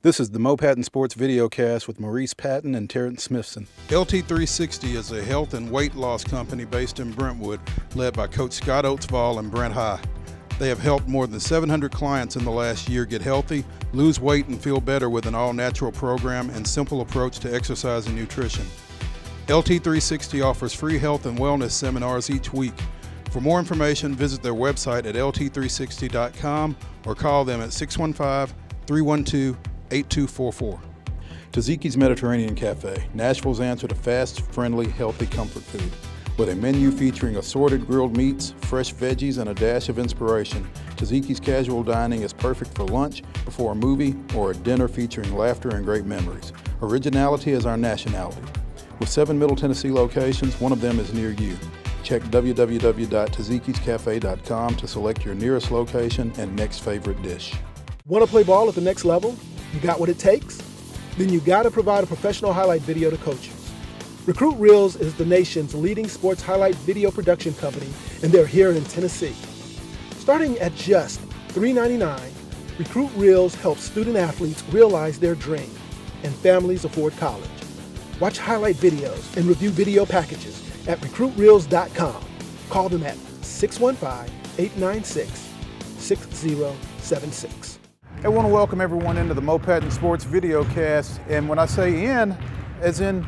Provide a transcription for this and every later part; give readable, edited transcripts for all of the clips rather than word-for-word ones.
This is the Mo Patton Sports Videocast with Maurice, Patton, and Terrence Smithson. LT360 is a health and weight loss company based in Brentwood, led by Coach Scott Oatsvall and Brent High. They have helped more than 700 clients in the last year get healthy, lose weight, and feel better with an all-natural program and simple approach to exercise and nutrition. LT360 offers free health and wellness seminars each week. For more information, visit their website at lt360.com or call them at 615-312-8244. Taziki's Mediterranean Cafe, Nashville's answer to fast, friendly, healthy comfort food. With a menu featuring assorted grilled meats, fresh veggies, and a dash of inspiration, Taziki's casual dining is perfect for lunch, before a movie, or a dinner featuring laughter and great memories. Originality is our nationality. With 7 Middle Tennessee locations, one of them is near you. Check www.tazikiscafe.com to select your nearest location and next favorite dish. Want to play ball at the next level? You got what it takes? Then you got to provide a professional highlight video to coaches. Recruit Reels is the nation's leading sports highlight video production company, and they're here in Tennessee. Starting at just $3.99, Recruit Reels helps student athletes realize their dream and families afford college. Watch highlight videos and review video packages at recruitreels.com. Call them at 615-896-6076. I want to welcome everyone into the Mo Patton Sports Videocast, and when I say in, as in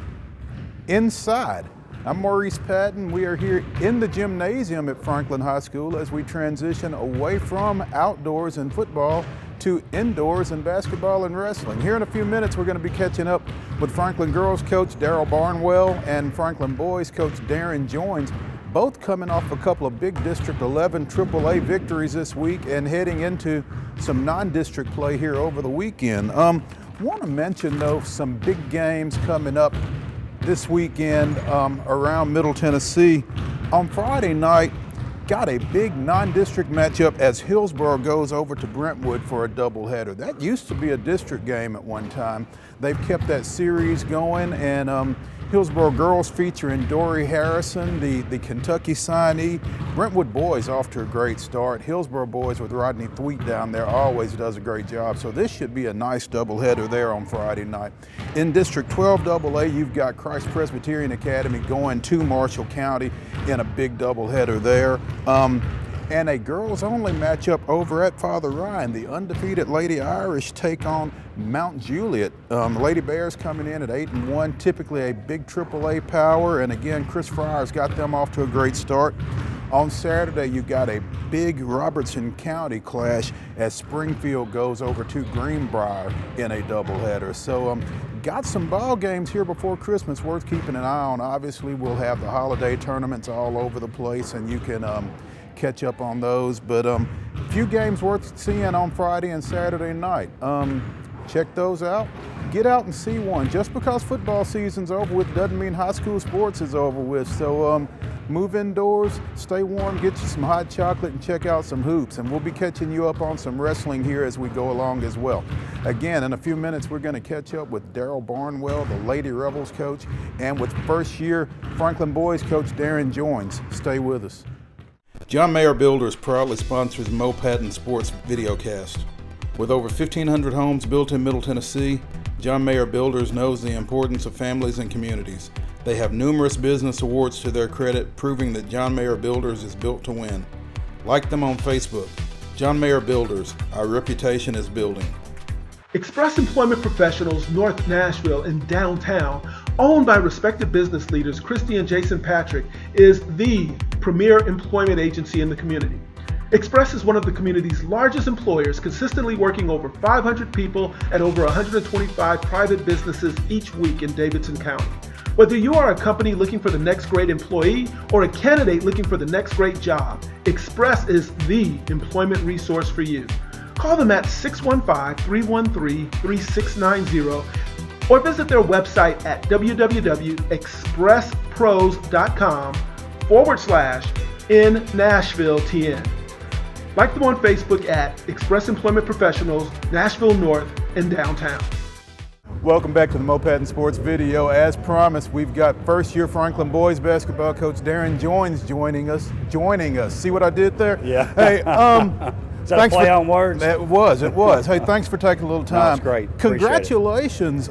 inside. I'm Maurice Patton. We are here in the gymnasium at Franklin High School as we transition away from outdoors and football to indoors and basketball and wrestling. Here in a few minutes, we're going to be catching up with Franklin girls coach Darrell Barnwell and Franklin boys coach Darrin Joines, both coming off a couple of big District 11 AAA victories this week and heading into some non-district play here over the weekend. Want to mention, though, some big games coming up this weekend around Middle Tennessee. On Friday night, got a big non-district matchup as Hillsboro goes over to Brentwood for a doubleheader. That used to be a district game at one time. They've kept that series going, and Hillsboro girls featuring Dory Harrison, the Kentucky signee. Brentwood boys off to a great start. Hillsboro boys with Rodney Thweet down there always does a great job. So this should be a nice doubleheader there on Friday night. In District 12 AA, you've got Christ Presbyterian Academy going to Marshall County in a big doubleheader there. And a girls-only matchup over at Father Ryan. The undefeated Lady Irish take on Mount Juliet. Lady Bears coming in at 8-1, typically a big AAA power. And again, Chris Fryer's got them off to a great start. On Saturday, you got a big Robertson County clash as Springfield goes over to Greenbrier in a doubleheader. So got some ball games here before Christmas worth keeping an eye on. Obviously, we'll have the holiday tournaments all over the place, and you can catch up on those, but a few games worth seeing on Friday and Saturday night. Check those out. Get out and see one. Just because football season's over with doesn't mean high school sports is over with. So move indoors, stay warm, get you some hot chocolate, and check out some hoops. And we'll be catching you up on some wrestling here as we go along as well. Again, in a few minutes, we're going to catch up with Darrell Barnwell, the Lady Rebels coach, and with first-year Franklin boys coach Darrin Joines. Stay with us. John Mayer Builders proudly sponsors the Mo Patton Sports Videocast. With over 1,500 homes built in Middle Tennessee, John Mayer Builders knows the importance of families and communities. They have numerous business awards to their credit, proving that John Mayer Builders is built to win. Like them on Facebook. John Mayer Builders, our reputation is building. Express Employment Professionals, North Nashville and downtown, owned by respected business leaders Christy and Jason Patrick, is the premier employment agency in the community. Express is one of the community's largest employers, consistently working over 500 people at over 125 private businesses each week in Davidson County. Whether you are a company looking for the next great employee or a candidate looking for the next great job, Express is the employment resource for you. Call them at 615-313-3690 or visit their website at www.expresspros.com/InNashvilleTN. Like them on Facebook at Express Employment Professionals, Nashville North and downtown. Welcome back to the Mo Patton Sports Video. As promised, we've got first-year Franklin boys basketball coach Darrin Joines joining us. See what I did there? Yeah. Hey, Is that a play on words? It was. Hey, thanks for taking a little time. No, that's great. Congratulations.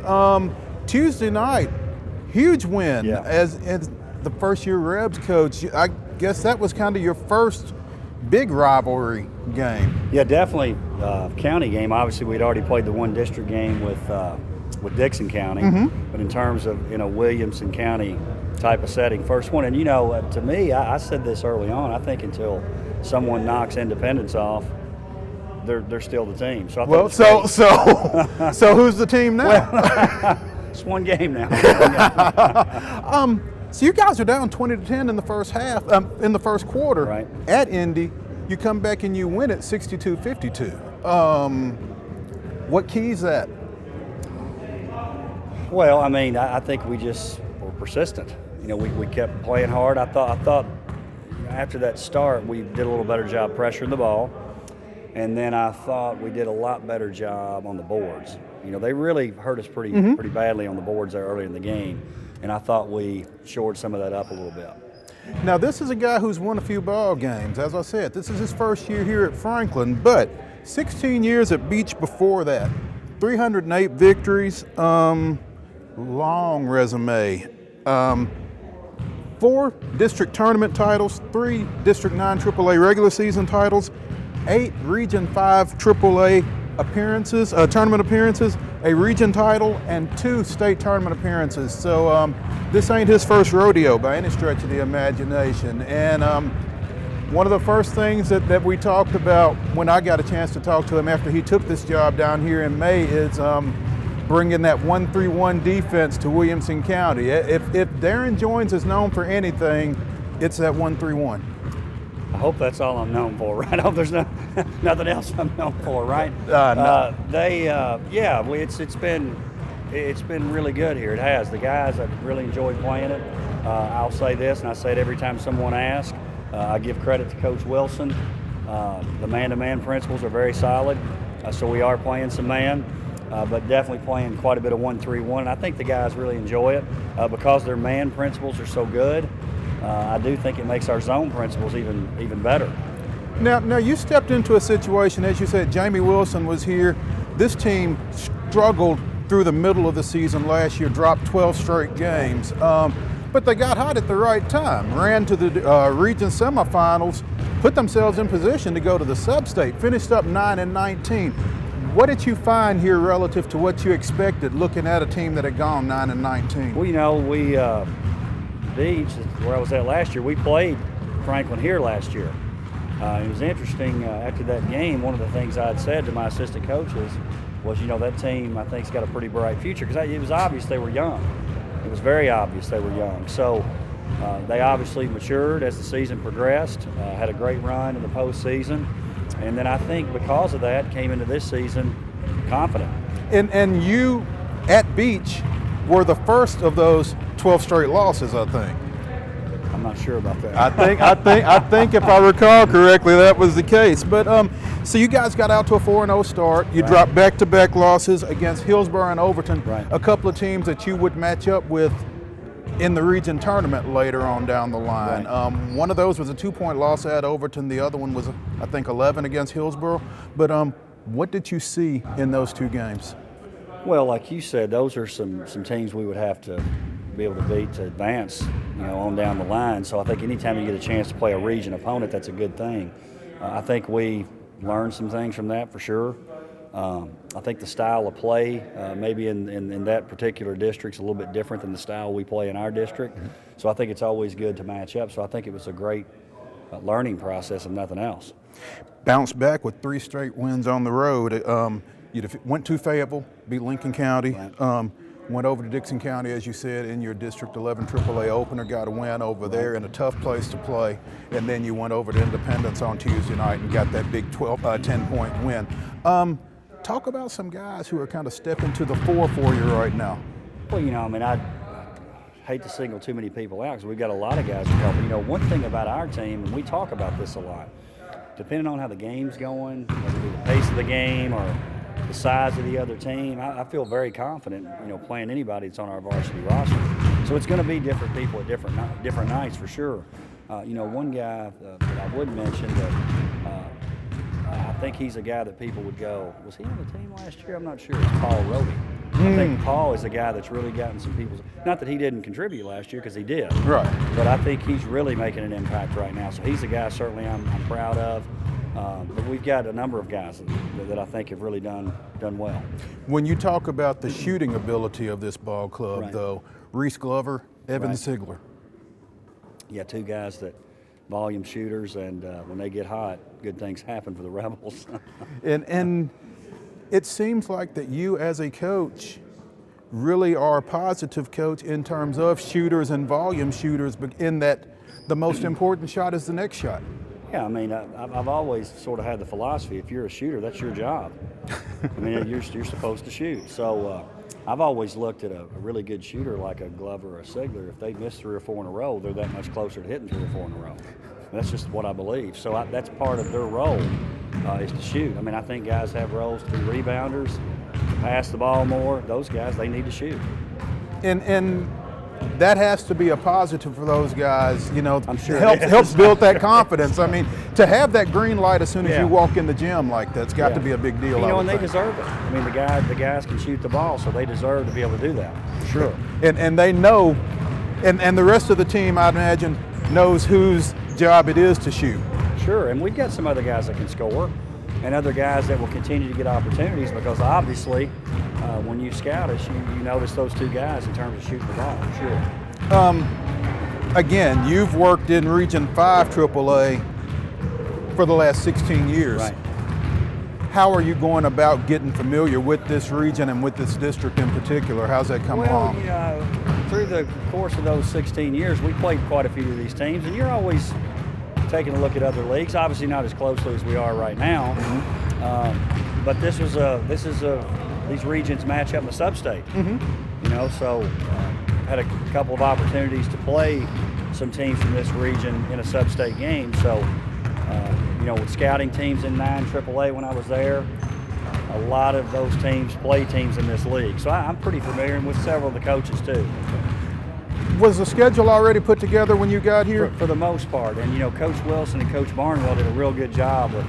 Tuesday night, huge win Yeah. as the first-year Rebs coach. I guess that was kind of your first big rivalry game. Yeah, definitely. County game. Obviously, we'd already played the one district game with Dixon County, but in terms of Williamson County type of setting, first one. And to me, I said this early on. I think until someone knocks Independence off, they're still the team. So I so who's the team now? It's one game now. So you guys are down 20-10 in the first half, in the first quarter. Right. At Indy, you come back and you win it 62-52. What keys that? Well, I think we just were persistent. We kept playing hard. I thought after that start we did a little better job pressuring the ball, and then I thought we did a lot better job on the boards. They really hurt us pretty badly on the boards there early in the game, and I thought we shored some of that up a little bit. Now, this is a guy who's won a few ball games. As I said, this is his first year here at Franklin, but 16 years at Beach before that. 308 victories, long resume. 4 district tournament titles, 3 District 9 AAA regular season titles, 8 Region 5 AAA appearances, tournament appearances, a region title, and 2 state tournament appearances. So this ain't his first rodeo by any stretch of the imagination. And one of the first things that we talked about when I got a chance to talk to him after he took this job down here in May is bringing that 1-3-1 defense to Williamson County. If Darrin Joines is known for anything, it's that 1-3-1. I hope that's all I'm known for, right? I hope there's nothing else I'm known for, right? No. It's been really good here. It has. The guys have really enjoyed playing it. I'll say this, and I say it every time someone asks. I give credit to Coach Wilson. The man-to-man principles are very solid, so we are playing some man, but definitely playing quite a bit of 1-3-1. And I think the guys really enjoy it because their man principles are so good. I do think it makes our zone principles even better. Now you stepped into a situation, as you said, Jamie Wilson was here. This team struggled through the middle of the season last year, dropped 12 straight games, but they got hot at the right time, ran to the region semifinals, put themselves in position to go to the sub-state, finished up 9-19. What did you find here relative to what you expected looking at a team that had gone 9-19? Well, Beach, where I was at last year, we played Franklin here last year. It was interesting, after that game, one of the things I had said to my assistant coaches was, that team I think's got a pretty bright future, because it was obvious they were young. It was very obvious they were young. So they obviously matured as the season progressed, had a great run in the postseason, and then I think because of that came into this season confident. And you at Beach were the first of those 12 straight losses, I think. I'm not sure about that. I think if I recall correctly, that was the case. But so you guys got out to a 4-0 start. You dropped back-to-back losses against Hillsborough and Overton, a couple of teams that you would match up with in the region tournament later on down the line. One of those was a 2-point loss at Overton. The other one was, I think, 11 against Hillsborough. But what did you see in those 2 games? Well, like you said, those are some teams we would have to be able to beat to advance, on down the line. So I think anytime you get a chance to play a region opponent, that's a good thing. I think we learned some things from that for sure. I think the style of play, maybe in that particular district, is a little bit different than the style we play in our district. So I think it's always good to match up. So I think it was a great learning process, if nothing else. Bounced back with 3 straight wins on the road. You went to Fayetteville, beat Lincoln County, went over to Dixon County, as you said, in your District 11 AAA opener, got a win over there in a tough place to play, and then you went over to Independence on Tuesday night and got that big 10-point win. Talk about some guys who are kind of stepping to the fore for you right now. Well, I hate to single too many people out because we've got a lot of guys who help. One thing about our team, and we talk about this a lot, depending on how the game's going, whether it be the pace of the game or the size of the other team, I feel very confident, playing anybody that's on our varsity roster. So it's going to be different people at different nights for sure. One guy that I would mention that I think he's a guy that people would go, was he on the team last year? I'm not sure. It's Paul Roby. I think Paul is a guy that's really gotten some people's, not that he didn't contribute last year, because he did. Right. But I think he's really making an impact right now. So he's a guy certainly I'm proud of. But we've got a number of guys that I think have really done well. When you talk about the shooting ability of this ball club, Right. though, Reese Glover, Evan Right. Sigler. Yeah, two guys that volume shooters, and when they get hot, good things happen for the Rebels. And it seems like that you as a coach really are a positive coach in terms of shooters and volume shooters, but in that the most important shot is the next shot. Yeah, I mean, I've always sort of had the philosophy, if you're a shooter, that's your job. I mean, you're supposed to shoot. So I've always looked at a really good shooter like a Glover or a Sigler. If they miss 3 or 4 in a row, they're that much closer to hitting 3 or 4 in a row. That's just what I believe. So that's part of their role is to shoot. I mean, I think guys have roles to be rebounders, to pass the ball more. Those guys, they need to shoot. And that has to be a positive for those guys, you know, I'm sure it helps build that confidence. I mean, to have that green light as soon as Yeah. you walk in the gym like that's got to be a big deal. You I know, would and they think. deserve it. I mean, the guys can shoot the ball, so they deserve to be able to do that. Sure. And they know, and the rest of the team, I'd imagine, knows whose job it is to shoot. Sure, and we've got some other guys that can score and other guys that will continue to get opportunities, because obviously when you scout us, you notice those two guys in terms of shooting the ball. Sure. Again, you've worked in Region 5 AAA for the last 16 years. Right. How are you going about getting familiar with this region and with this district in particular? How's that come along? You know, through the course of those 16 years, we played quite a few of these teams, and you're always taking a look at other leagues. Obviously, not as closely as we are right now, but these regions match up in the sub-state. You know, so had a couple of opportunities to play some teams from this region in a sub-state game. So, you know, with scouting teams in 9 AAA when I was there, a lot of those teams play teams in this league. So I'm pretty familiar, and with several of the coaches too. Was the schedule already put together when you got here? For the most part. And, you know, Coach Wilson and Coach Barnwell did a real good job of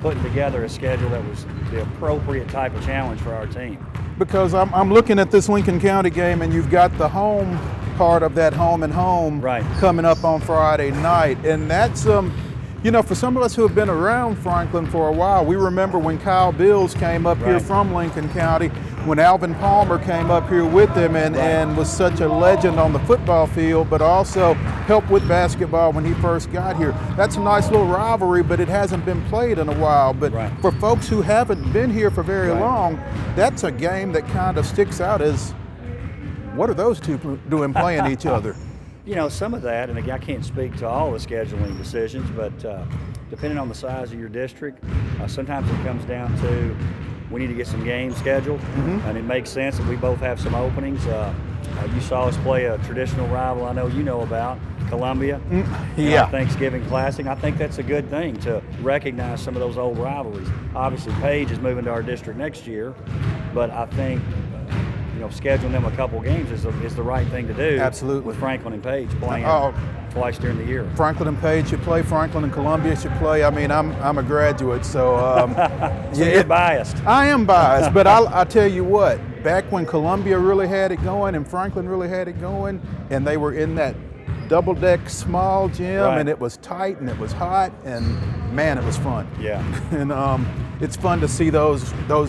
putting together a schedule that was the appropriate type of challenge for our team. Because I'm looking at this Lincoln County game, and you've got the home part of that home and home Right. coming up on Friday night. And that's, you know, for some of us who have been around Franklin for a while, we remember when Kyle Bills came up here Right. from Lincoln County, when Alvin Palmer came up here with him and was such a legend on the football field, but also helped with basketball when he first got here. That's a nice little rivalry, but it hasn't been played in a while. But Right. for folks who haven't been here for very Right. long, that's a game that kind of sticks out as, what are those two doing playing each other? You know, some of that, and again, I can't speak to all the scheduling decisions, but depending on the size of your district, sometimes it comes down to we need to get some games scheduled, and it makes sense that we both have some openings. You saw us play a traditional rival I know you know about, Columbia, in our Thanksgiving Classic. I think that's a good thing to recognize some of those old rivalries. Obviously, Page is moving to our district next year, but I think you know, scheduling them a couple games is the right thing to do. Absolutely. With Franklin and Page playing twice during the year. Franklin and Page should play. Franklin and Columbia should play. I mean, I'm a graduate, so So you're biased. I am biased, but I'll tell you what. Back when Columbia really had it going and Franklin really had it going, and they were in that double-deck small gym, Right. and it was tight and it was hot, and man, it was fun. Yeah. And it's fun to see those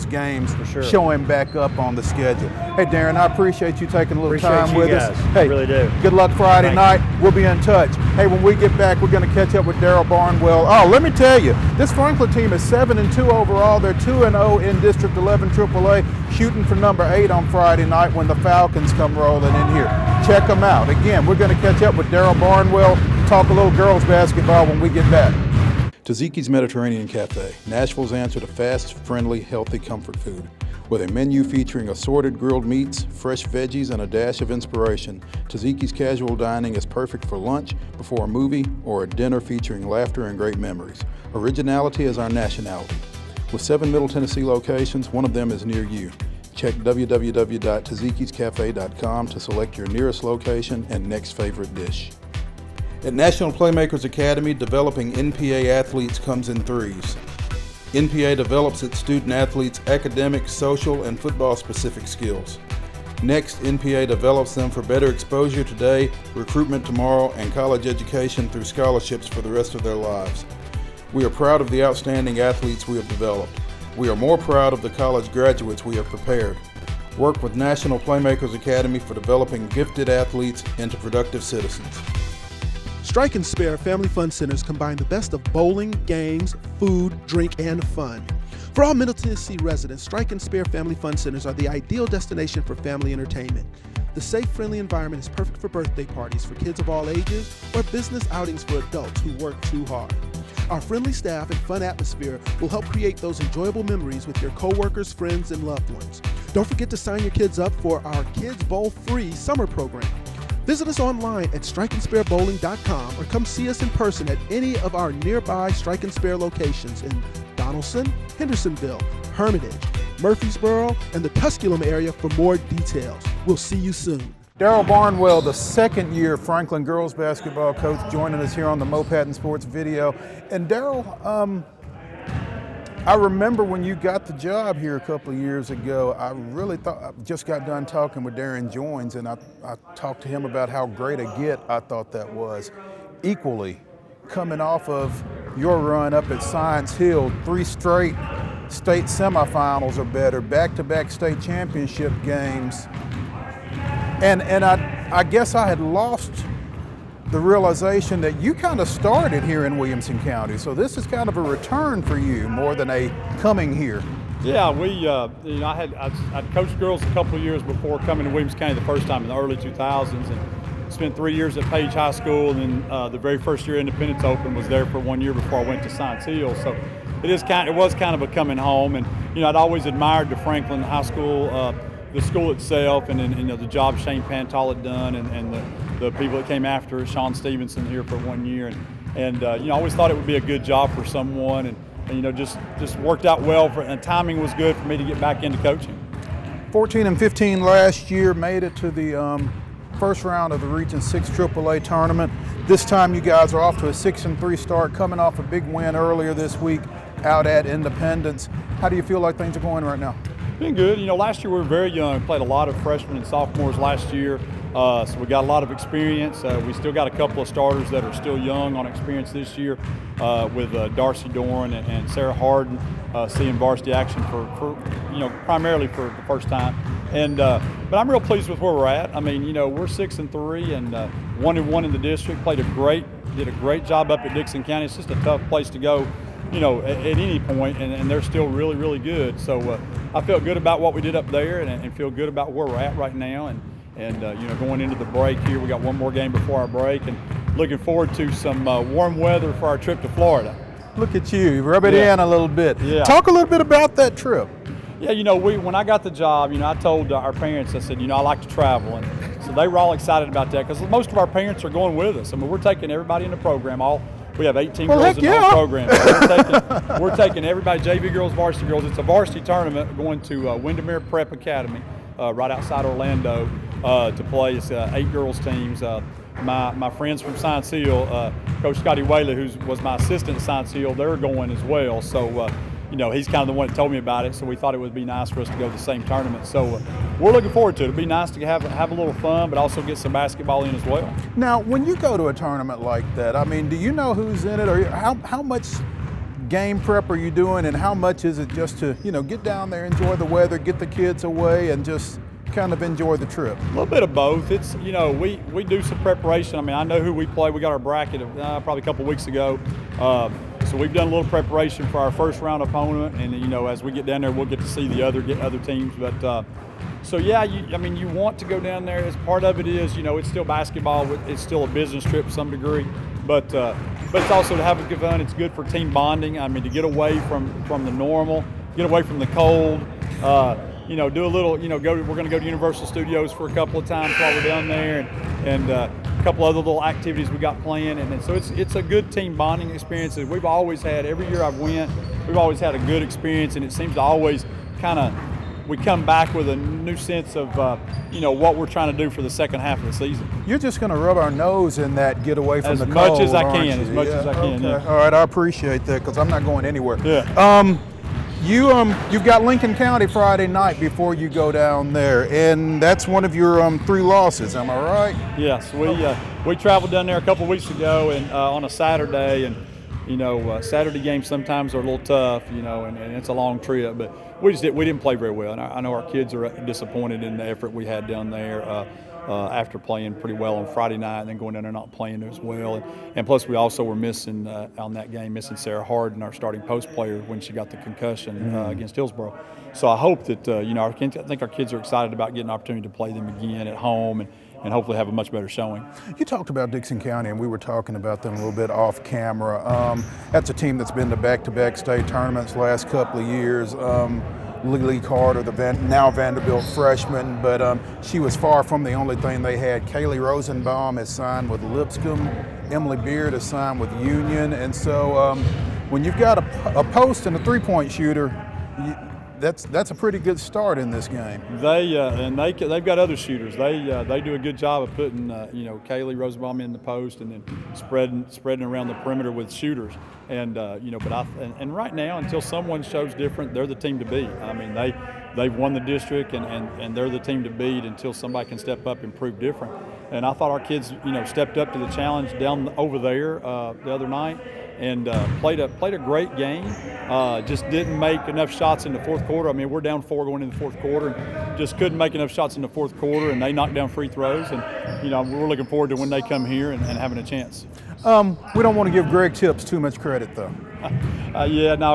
games sure. showing back up on the schedule. Hey, Darrin, I appreciate you taking a little time you with guys. us. Hey, Really do. Good luck Friday Thank night. We'll be in touch. Hey, when we get back, we're going to catch up with Darrell Barnwell. Oh, let me tell you, this Franklin team is 7-2 overall. They're 2-0 in District 11 AAA, shooting for number 8 on Friday night when the Falcons come rolling in here. Check them out. Again, we're going to catch up with Darrell Barnwell, talk a little girls basketball when we get back. Taziki's Mediterranean Cafe, Nashville's answer to fast, friendly, healthy comfort food. With a menu featuring assorted grilled meats, fresh veggies, and a dash of inspiration, Taziki's casual dining is perfect for lunch, before a movie, or a dinner featuring laughter and great memories. Originality is our nationality. With 7 Middle Tennessee locations, one of them is near you. Check www.tazikiscafe.com to select your nearest location and next favorite dish. At National Playmakers Academy, developing NPA athletes comes in threes. NPA develops its student athletes' academic, social, and football-specific skills. Next, NPA develops them for better exposure today, recruitment tomorrow, and college education through scholarships for the rest of their lives. We are proud of the outstanding athletes we have developed. We are more proud of the college graduates we have prepared. Work with National Playmakers Academy for developing gifted athletes into productive citizens. Strike and Spare Family Fun Centers combine the best of bowling, games, food, drink, and fun. For all Middle Tennessee residents, Strike and Spare Family Fun Centers are the ideal destination for family entertainment. The safe, friendly environment is perfect for birthday parties for kids of all ages or business outings for adults who work too hard. Our friendly staff and fun atmosphere will help create those enjoyable memories with your coworkers, friends, and loved ones. Don't forget to sign your kids up for our Kids Bowl Free summer program. Visit us online at strikeandsparebowling.com or come see us in person at any of our nearby Strike and Spare locations in Donaldson, Hendersonville, Hermitage, Murfreesboro, and the Tusculum area for more details. We'll see you soon. Darrell Barnwell, the second-year Franklin girls basketball coach, joining us here on the Mo Patton Sports Video. And Darrell, I remember when you got the job here a couple of years ago, I really thought, I just got done talking with Darrin Joines, and I talked to him about how great a get I thought that was. Equally, coming off of your run up at Science Hill, 3 straight state semifinals or better, back-to-back state championship games. And I guess I had lost the realization that you kind of started here in Williamson County. So this is kind of a return for you more than a coming here. Yeah, I coached girls a couple of years before coming to Williamson County the first time in the early 2000s, and spent 3 years at Page High School, and then the very first year Independence Open was there for 1 year before I went to Science Hill. So it was kind of a coming home, and I'd always admired the Franklin High School, the school itself, and then the job Shane Pantal had done, and the people that came after it, Sean Stevenson here for 1 year, and I always thought it would be a good job for someone, and just worked out well and timing was good for me to get back into coaching. 14 and 15 last year, made it to the first round of the Region 6 AAA tournament. This time you guys are off to a 6-3 start, coming off a big win earlier this week out at Independence. How do you feel like things are going right now? Been good. Last year we were very young. Played a lot of freshmen and sophomores last year, so we got a lot of experience. We still got a couple of starters that are still young on experience this year, with Darcy Doran and Sarah Harden seeing varsity action for primarily for the first time. But I'm real pleased with where we're at. I mean, we're 6-3 and 1-1 in the district. Did a great job up at Dixon County. It's just a tough place to go, at any point, and they're still really, really good. So I felt good about what we did up there, and feel good about where we're at right now. And going into the break here, we got one more game before our break, and looking forward to some warm weather for our trip to Florida. Look at you, rub it in a little bit. Yeah. Talk a little bit about that trip. Yeah, when I got the job, I told our parents, I said, I like to travel, and so they were all excited about that, because most of our parents are going with us. I mean, we're taking everybody in the program. We have 18 girls in the whole program. So we're taking everybody, JV girls, varsity girls. It's a varsity tournament going to Windermere Prep Academy right outside Orlando to play. It's 8 girls teams. My friends from Science Hill, Coach Scotty Whaley, who was my assistant at Science Hill, they're going as well. So, he's kind of the one that told me about it, so we thought it would be nice for us to go to the same tournament. So we're looking forward to it. It'll be nice to have a little fun, but also get some basketball in as well. Now, when you go to a tournament like that, I mean, do you know who's in it, or how much game prep are you doing, and how much is it just to, get down there, enjoy the weather, get the kids away, and just kind of enjoy the trip? A little bit of both. It's, we do some preparation. I mean, I know who we play. We got our bracket probably a couple weeks ago. So we've done a little preparation for our first round opponent, and as we get down there, we'll get to see the other teams. But so yeah, you want to go down there. As part of it is, it's still basketball. It's still a business trip to some degree, but it's also to have a good fun. It's good for team bonding. I mean, to get away from the normal, get away from the cold. Do a little. We're going to go to Universal Studios for a couple of times while we're down there, and a couple other little activities we got planned, and so it's a good team bonding experience. We've always had, every year I've went, we've always had a good experience, and it seems to always kind of we come back with a new sense of what we're trying to do for the second half of the season. You're just going to rub our nose in that get away from As the much cold, as I aren't can, you? as much as I can. Okay. Yeah. All right, I appreciate that because I'm not going anywhere. Yeah. You've got Lincoln County Friday night before you go down there, and that's one of your 3 losses. Am I right? Yes, we traveled down there a couple weeks ago and on a Saturday, and Saturday games sometimes are a little tough, and it's a long trip, but we didn't play very well, and I know our kids are disappointed in the effort we had down there after playing pretty well on Friday night and then going down there not playing as well, and plus we also were missing on that game missing Sarah Harden, our starting post player, when she got the concussion against Hillsborough. So I hope that I think our kids are excited about getting an opportunity to play them again at home and hopefully have a much better showing. You talked about Dixon County, and we were talking about them a little bit off camera. That's a team that's been to back-to-back state tournaments last couple of years. Lily Carter, now Vanderbilt freshman, but she was far from the only thing they had. Kaylee Rosenbaum has signed with Lipscomb. Emily Beard has signed with Union. And so when you've got a post and a three-point shooter, that's a pretty good start in this game. They've got other shooters. They do a good job of putting Kaylee Rosenbaum in the post and then spreading around the perimeter with shooters. And and right now, until someone shows different, they're the team to beat. I mean, they've won the district and they're the team to beat until somebody can step up and prove different. And I thought our kids stepped up to the challenge down over there the other night and played a great game. Just didn't make enough shots in the fourth quarter. I mean, we're down 4 going into the fourth quarter, and just couldn't make enough shots in the fourth quarter. And they knocked down free throws. And we're looking forward to when they come here and having a chance. We don't want to give Greg Tips too much credit, though.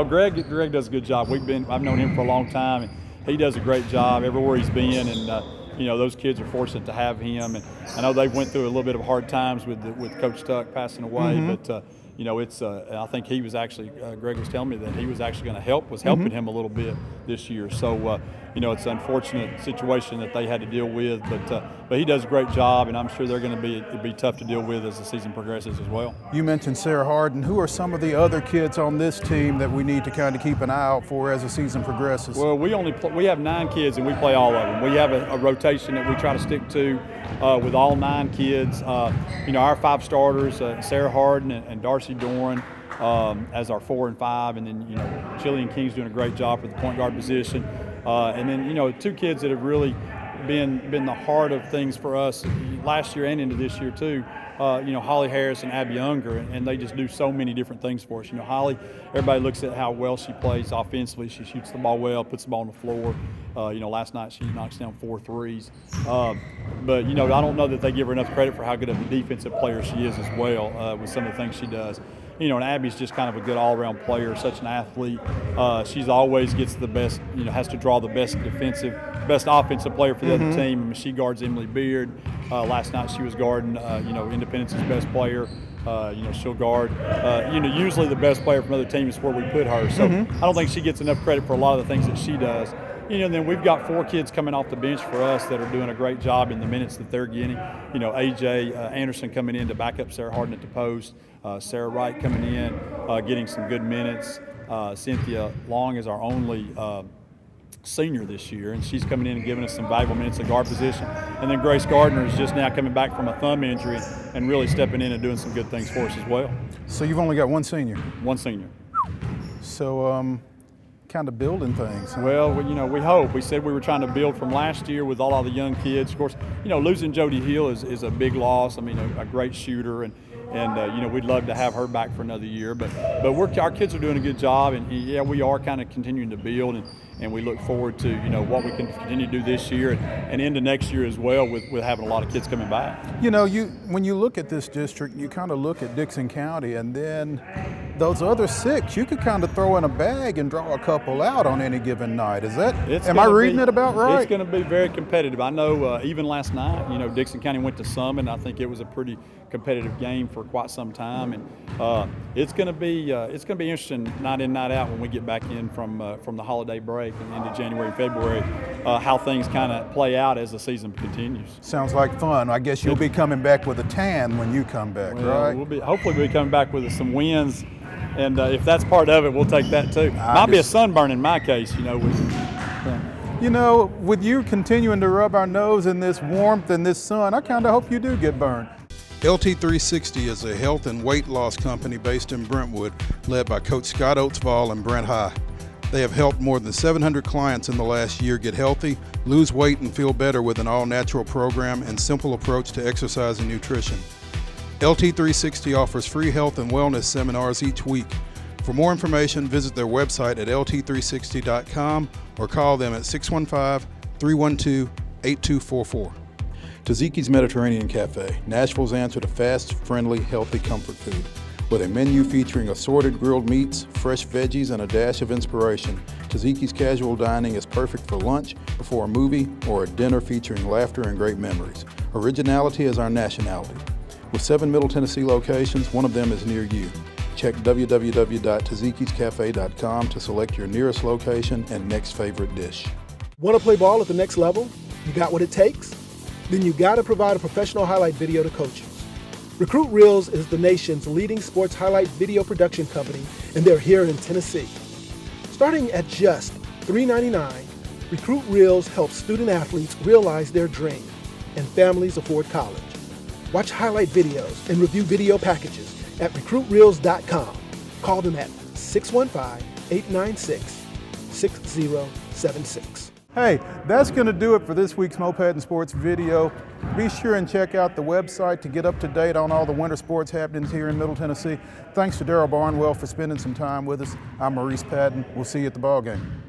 Greg does a good job. I've known him for a long time, and he does a great job everywhere he's been. And those kids are fortunate to have him. And I know they went through a little bit of hard times with Coach Tuck passing away, but. I think he was actually, Greg was telling me that he was actually going to helping him a little bit this year. So, it's an unfortunate situation that they had to deal with, but he does a great job, and I'm sure they're going to be tough to deal with as the season progresses as well. You mentioned Sarah Harden. Who are some of the other kids on this team that we need to kind of keep an eye out for as the season progresses? Well, we have 9 kids, and we play all of them. We have a rotation that we try to stick to with all 9 kids. Our 5 starters, Sarah Harden and Darcy Doran, as our 4 and 5, and then Jillian King's doing a great job for the point guard position, and then 2 kids that have really been the heart of things for us last year and into this year too. Holly Harris and Abby Unger, and they just do so many different things for us. Holly, everybody looks at how well she plays offensively. She shoots the ball well, puts the ball on the floor. Last night she knocks down 4 threes. But I don't know that they give her enough credit for how good of a defensive player she is as well with some of the things she does. And Abby's just kind of a good all-around player, such an athlete. She's always gets the best, has to draw the best offensive player for the other team. I mean, she guards Emily Beard. Last night she was guarding, Independence's best player. She'll guard, usually the best player from the other team is where we put her. So I don't think she gets enough credit for a lot of the things that she does. And then we've got 4 kids coming off the bench for us that are doing a great job in the minutes that they're getting. AJ Anderson coming in to back up Sarah Harden at the post. Sarah Wright coming in, getting some good minutes. Cynthia Long is our only senior this year, and she's coming in and giving us some valuable minutes at guard position. And then Grace Gardner is just now coming back from a thumb injury and really stepping in and doing some good things for us as well. So you've only got 1 senior? 1 senior. So kind of building things. Huh? Well, we hope. We said we were trying to build from last year with all the young kids. Of course, losing Jody Hill is a big loss. I mean, a great shooter, and we'd love to have her back for another year. But our kids are doing a good job, and we are kind of continuing to build, and we look forward to what we can continue to do this year and into next year as well with having a lot of kids coming back. When you look at this district, you kind of look at Dixon County, and then those other 6, you could kind of throw in a bag and draw a couple out on any given night. Am I reading it about right? It's going to be very competitive. I know even last night, Dixon County went to Summit. I think it was a pretty competitive game for quite some time, and it's going to be interesting night in, night out when we get back in from the holiday break and into January and February, how things kind of play out as the season continues. Sounds like fun. I guess you'll be coming back with a tan when you come back, right? Hopefully we'll be coming back with some wins, and if that's part of it, we'll take that too. Might be a sunburn in my case, You know, with you continuing to rub our nose in this warmth and this sun, I kind of hope you do get burned. LT360 is a health and weight loss company based in Brentwood, led by Coach Scott Oatsvall and Brent High. They have helped more than 700 clients in the last year get healthy, lose weight, and feel better with an all-natural program and simple approach to exercise and nutrition. LT360 offers free health and wellness seminars each week. For more information, visit their website at lt360.com or call them at 615-312-8244. Taziki's Mediterranean Cafe, Nashville's answer to fast, friendly, healthy comfort food. With a menu featuring assorted grilled meats, fresh veggies, and a dash of inspiration, Taziki's casual dining is perfect for lunch, before a movie, or a dinner featuring laughter and great memories. Originality is our nationality. With 7 Middle Tennessee locations, one of them is near you. Check www.tazikiscafe.com to select your nearest location and next favorite dish. Want to play ball at the next level? You got what it takes? Then you got to provide a professional highlight video to coaches. Recruit Reels is the nation's leading sports highlight video production company, and they're here in Tennessee. Starting at just $3.99, Recruit Reels helps student athletes realize their dream, and families afford college. Watch highlight videos and review video packages at recruitreels.com. Call them at 615-896-6076. Hey, that's going to do it for this week's Mo Patton Sports video. Be sure and check out the website to get up to date on all the winter sports happenings here in Middle Tennessee. Thanks to Darrell Barnwell for spending some time with us. I'm Maurice Patton. We'll see you at the ball game.